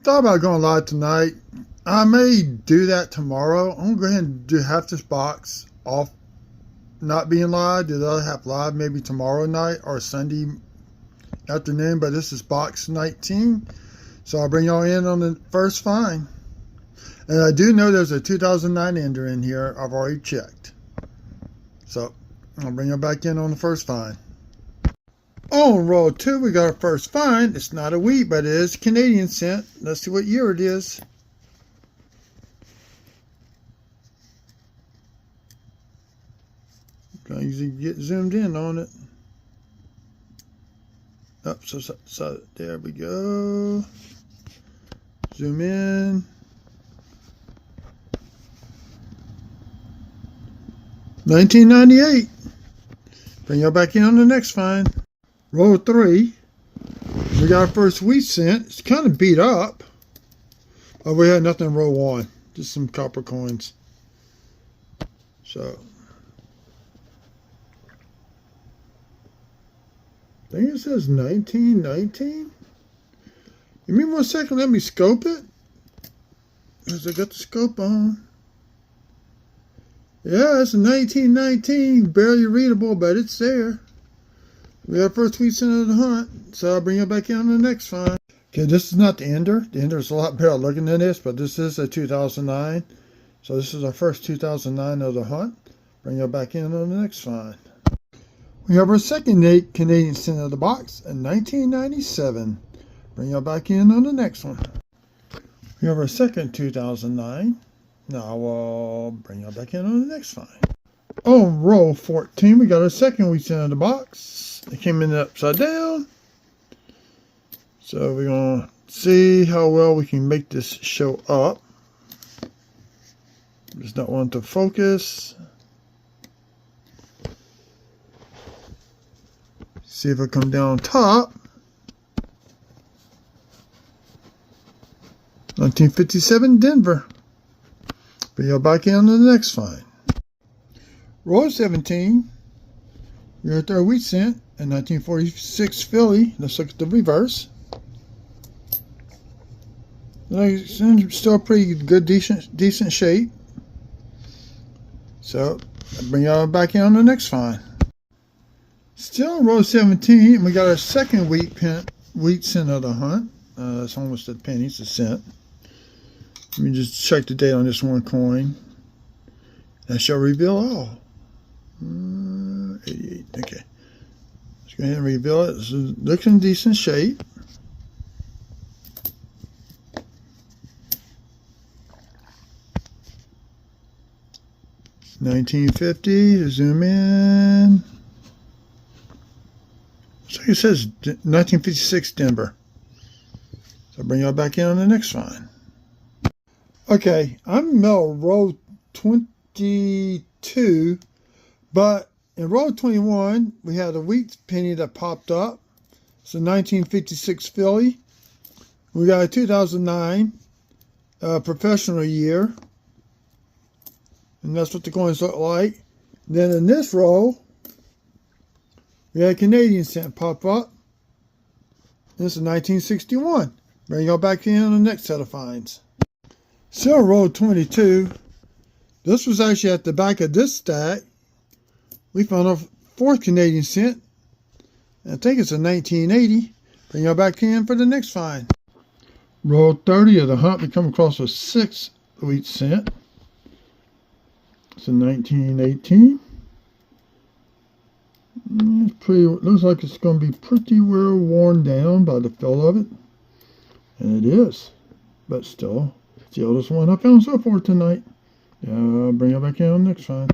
Thought about going live tonight. I may do that tomorrow. I'm going to go ahead and do half this box off not being live. Do the other half live maybe tomorrow night or Sunday afternoon. But this is box 19. So I'll bring y'all in on the first find. And I do know there's a 2009 Ender in here. I've already checked. So I'll bring you back in on the first find. On roll 2, we got our first find. It's not a wheat, but it is Canadian cent. Let's see what year it is. Can usually get zoomed in on it. Oh, so there we go. Zoom in. 1998. Bring y'all back in on the next find. Roll 3. We got our first wheat cent. It's kind of beat up. Oh, we had nothing in row 1. Just some copper coins. So, I think it says 1919. Give me 1 second. Let me scope it. Because I got the scope on. Yeah, it's a 1919. Barely readable, but it's there. We got our first wheat cent of the hunt, so I'll bring you back in on the next find. Okay, this is not the Ender. The Ender is a lot better looking than this, but this is a 2009. So this is our first 2009 of the hunt. Bring you back in on the next find. We have our second Canadian cent of the box in 1997. Bring you back in on the next one. We have our second 2009. Now I'll bring you back in on the next find. On roll 14, we got our second wheat cent of the box. It came in upside down. So we're going to see how well we can make this show up. Just don't want to focus. See if it come down top. 1957 Denver. But you'll back in on the next find. Roll 17. We're at our wheat cent in 1946 Philly. Let's look at the reverse. It's still pretty good, decent shape. So I'll bring y'all back in on the next find. Still in row 17, we got our second wheat cent of the hunt. It's almost a penny, it's a cent. Let me just check the date on this one coin. That shall reveal all. 88. Okay. Let's go ahead and reveal it. It looks in decent shape. $19.50. Zoom in. So it says 1956 Denver. So I'll bring y'all back in on the next find. Okay, I'm in row 22, but in row 21, we had a wheat penny that popped up. It's a 1956 Philly. We got a 2009 professional year, and that's what the coins look like. Then in this row, we had a Canadian cent pop up. This is 1961. Bring y'all back in on the next set of finds. Still row 22. This was actually at the back of this stack. We found our fourth Canadian cent. I think it's a 1980. Bring y'all back in for the next find. Row 30 of the hunt. We come across a sixth wheat cent. It's a 1918. It's pretty. Looks like it's going to be pretty well worn down by the feel of it, and it is. But still, it's the oldest one I found so far tonight. I'll bring it back in on the next find.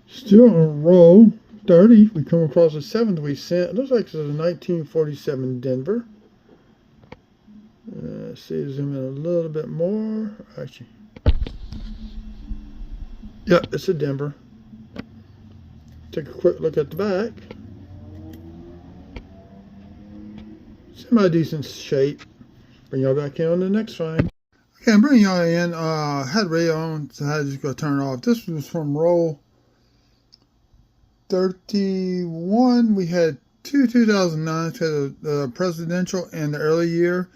Still on row 30, we come across a seventh wheat cent. It looks like it's a 1947 Denver. Let's see, zoom in a little bit more. Actually, yeah, it's a Denver. Take a quick look at the back. Semi-decent shape. Bring y'all back in on the next find. Okay, I'm bringing y'all in. Had radio on, so I had to just go turn it off. This was from row 31. We had two 2009s, had the presidential and the early year.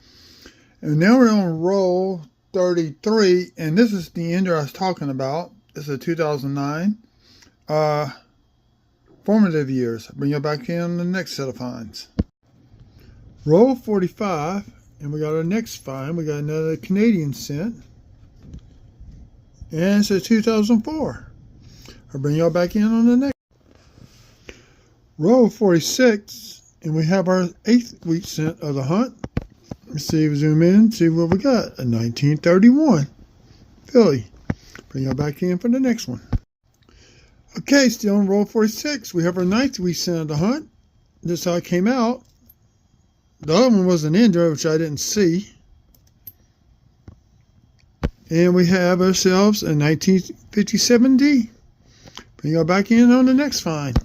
And now we're on roll 33, and this is the ender I was talking about. This is a 2009 formative years. Bring you back in on the next set of finds. Roll 45, and we got our next find. We got another Canadian cent, and it's a 2004. I'll bring y'all back in on the next. Roll 46, and we have our 8th wheat cent of the hunt. Let's see if we zoom in, see what we got. A 1931 Philly. Bring y'all back in for the next one. Okay, still on roll 46. We have our 9th wheat cent of the hunt. This is how it came out. The other one was an ender, which I didn't see. And we have ourselves a 1957D. Bring y'all back in on the next find.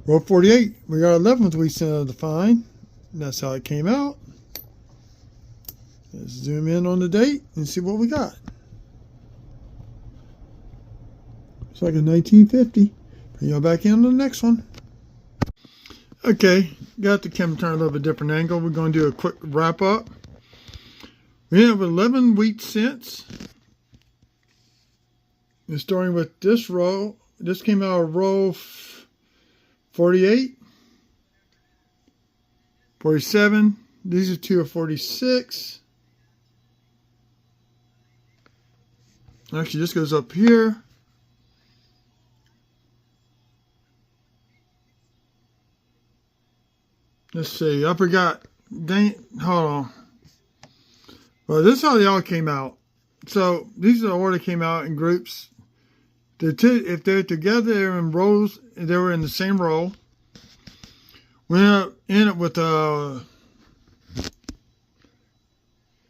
Roll 48. We got 11th wheat cent of the find. That's how it came out. Let's zoom in on the date and see what we got. It's like a 1950. Bring y'all back in on the next one. Okay, got the camera turned a little bit different angle. We're going to do a quick wrap up. We have 11 wheat cents. And starting with this row, this came out of row 48, 47. These are two of 46. Actually, this goes up here. Let's see. I forgot. Hold on. Well, this is how they all came out. So these are the order came out in groups. If they're together, they're in rows. They were in the same row. We end up with 8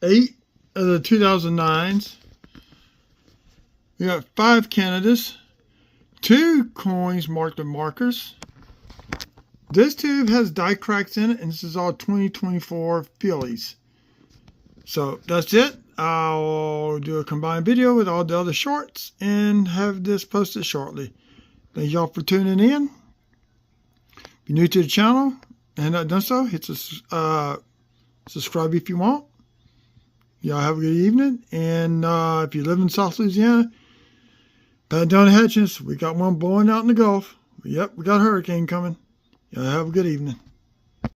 of the 2009s. We got 5 Canadas, 2 coins marked with markers. This tube has die cracks in it, and this is all 2024 Phillies. So that's it. I'll do a combined video with all the other shorts and have this posted shortly. Thank y'all for tuning in. If you're new to the channel and not done so, hit subscribe if you want. Y'all have a good evening. And if you live in South Louisiana, batten down the hatches. We got one blowing out in the Gulf. Yep, we got a hurricane coming. Y'all have a good evening.